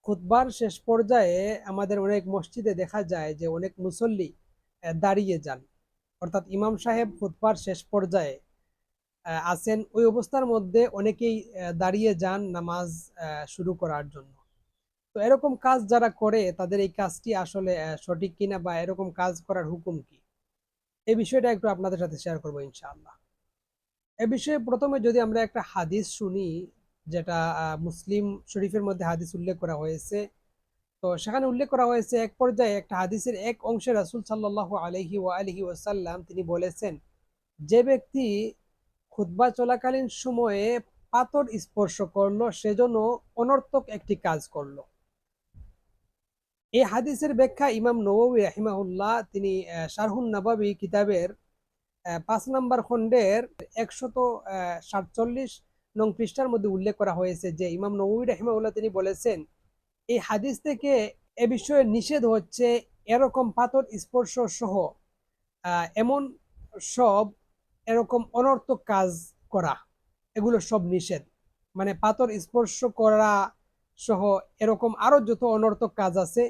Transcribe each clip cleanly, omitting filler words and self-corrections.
খুতবার শেষ পর্যায়ে আমাদের অনেক মসজিদে দেখা যায় যে অনেক মুসল্লি দাঁড়িয়ে যান, অর্থাৎ ইমাম সাহেব খুতবার শেষ পর্যায়ে আছেন, ওই অবস্থার মধ্যে অনেকেই দাঁড়িয়ে যান নামাজ শুরু করার জন্য। তো এরকম কাজ যারা করে তাদের এই কাজটি আসলে সঠিক কিনা, বা এরকম কাজ করার হুকুম কি, এই বিষয়টা একটু আপনাদের সাথে শেয়ার করবো ইনশাআল্লাহ। এ বিষয়ে প্রথমে যদি আমরা একটা হাদিস শুনি, যেটা মুসলিম শরীফের মধ্যে হাদিস উল্লেখ করা হয়েছে। তো সেখানে উল্লেখ করা হয়েছে, এক পর্যায়ে একটা হাদিসের এক অংশে রাসূল সাল্লাল্লাহু আলাইহি ওয়া আলিহি ওয়াসাল্লাম তিনি বলেছেন, যে ব্যক্তি খুতবা চলাকালীন সময়ে পাথর স্পর্শ করলো সেজন্য অনর্থক একটি কাজ করলো। এই হাদিসের ব্যাখ্যা ইমাম নববী রাহিমাহুল্লাহ তিনি শারহুন নববী কিতাবের 5 নম্বর খণ্ডের 147 নং পৃষ্ঠার মধ্যে উল্লেখ করা হয়েছে যে ইমাম নববী রাহিমাহুল্লাহ তিনি বলেছেন, এই হাদিস থেকে এ বিষয়ে নিষেধ হচ্ছে এরকম পাথর স্পর্শ সহ এমন সব এরকম অনর্থক কাজ করা, এগুলো সব নিষেধ। মানে পাথর স্পর্শ করা সহ এরকম আরো যত অনর্থক কাজ আছে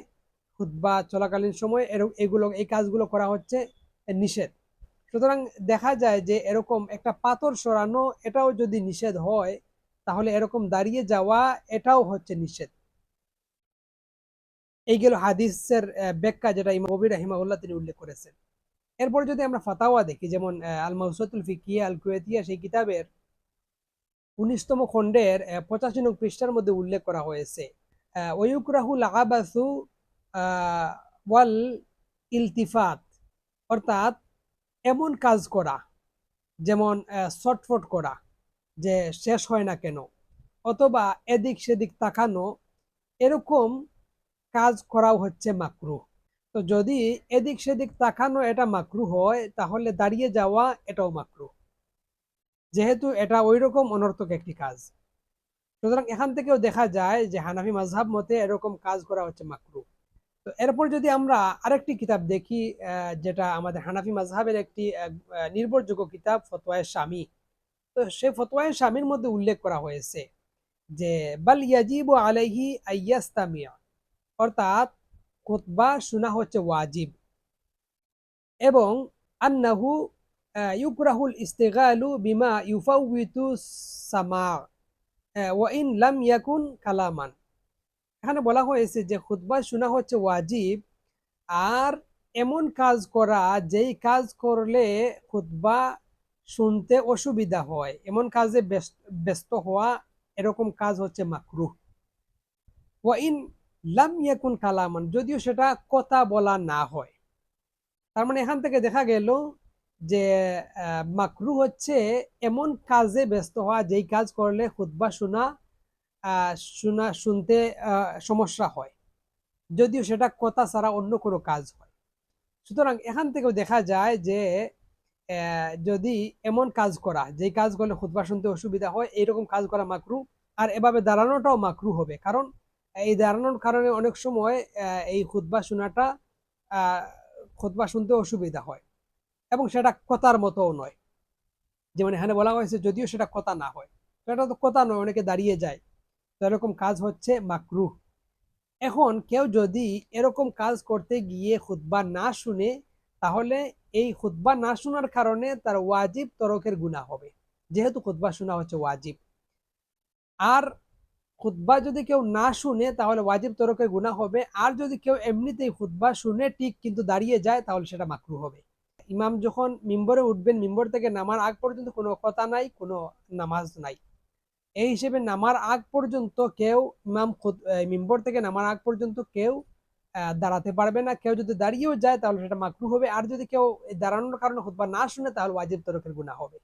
খুতবা চলাকালীন সময় এগুলো এই কাজগুলো করা হচ্ছে নিষেধ। সুতরাং দেখা যায় যে এরকম একটা পাথর সরানো এটাও যদি নিষেধ হয়, তাহলে এরকম দাঁড়িয়ে যাওয়া এটাও হচ্ছে নিষেধ। এই গেল হাদিসের ব্যাখ্যা, যেটা ইমাম নববী রাহিমাহুল্লাহ তিনি উল্লেখ করেছেন। এরপর যদি আমরা ফাতাওয়া দেখি, যেমন আল মাউসুয়াতুল ফিকিয়া আল কুয়েতিয়া, সেই কিতাবের 19তম খণ্ডের 85 নং পৃষ্ঠার মধ্যে উল্লেখ করা হয়েছে, ওয়ুকরাহুল আবাসু ওয়াল ইলতিফাত, অর্থাৎ এমন কাজ করা, যেমন ছটফট করা, যে শেষ হয় না কেন, অথবা এদিক সেদিক তাকানো, এরকম কাজ করাও হচ্ছে মাকরুহ। তো যদি এদিক সেদিক তাকানো এটা মাকরুহ হয়, তাহলে দাঁড়িয়ে যাওয়া এটাও মাকরুহ, যেহেতু এটা ওইরকম অনর্থক একটি কাজ। সুতরাং এখান থেকেও দেখা যায় যে হানাফি মাযহাব মতে এরকম কাজ করা হচ্ছে মাকরুহ। তো এরপর যদি আমরা আরেকটি কিতাব দেখি, যেটা আমাদের হানাফি মাযহাবের একটি নির্ভরযোগ্য কিতাব, ফতোয়ায়ে শামী। তো সেই ফতোয়ায়ে শামীর মধ্যে উল্লেখ করা হয়েছে যে বাল ইয়াজিবু আলাইহি আইয়াস্তামিয়া, অর্থাৎ খুতবা শোনা হচ্ছে ওয়াজিব, এবং আন্নাহু ইউকরাহুল ইস্তিগালু বিমা ইউফাউবিতু সামা ওয়া ইন লাম ইয়াকুন কালামান। এখানে বলা হয়েছে যে খুতবা শোনা হচ্ছে ওয়াজিব, আর এমন কাজ করা যেই কাজ করলে খুতবা শুনতে অসুবিধা হয়, এমন কাজে ব্যস্ত হওয়া, এরকম কাজ হচ্ছে মাকরুহ। ওয়া ইন লাম ইয়াকুন কালামান, যদিও সেটা কথা বলা না হয়। তার মানে এখান থেকে দেখা গেল যে মাকরুহ হচ্ছে এমন কাজে ব্যস্ত হওয়া যেই কাজ করলে খুতবা শোনা শুনতে সমস্যা হয়, যদিও সেটা কথা ছাড়া অন্য কোনো কাজ হয়। সুতরাং এখান থেকেও দেখা যায় যে যদি এমন কাজ করা যেই কাজ করলে খুতবা শুনতে অসুবিধা হয়, এইরকম কাজ করা মাকরু। আর এভাবে দাঁড়ানোটাও মাকরু হবে, কারণ এই দাঁড়ানোর কারণে অনেক সময় এই খুতবা শোনাটা খুতবা শুনতে অসুবিধা হয়, এবং সেটা কথার মতোও নয়। যেমন এখানে বলা হয়েছে যদিও সেটা কথা না হয়, সেটা তো কথা নয়, অনেকে দাঁড়িয়ে যায়, তো এরকম কাজ হচ্ছে মাকরু। এখন কেউ যদি এরকম কাজ করতে গিয়ে খুতবা না শুনে, তাহলে এই খুতবা না শোনার কারণে তার ওয়াজিব তরকের গুনাহ হবে, যেহেতু খুতবা শোনা হচ্ছে ওয়াজিব। আর খুতবা যদি কেউ না শুনে তাহলে ওয়াজিব তরকের গুনাহ হবে, আর যদি কেউ এমনিতেই খুতবা শুনে ঠিক কিন্তু দাঁড়িয়ে যায়, তাহলে সেটা মাকরু হবে। ইমাম যখন মিম্বরে উঠবেন, মিম্বর থেকে নামার আগ পর্যন্ত কোনো কথা নাই, কোনো নামাজ নাই। এই হিসেবে নামার আগ পর্যন্ত কেউ মিম্বর থেকে নামার আগ পর্যন্ত কেউ দাঁড়াতে পারবে না। কেউ যদি দাঁড়িয়েও যায় তাহলে সেটা মাকরু হবে, আর যদি কেউ দাঁড়ানোর কারণে খুতবা না শুনে তাহলে ওয়াজিব তরকের গুনাহ হবে।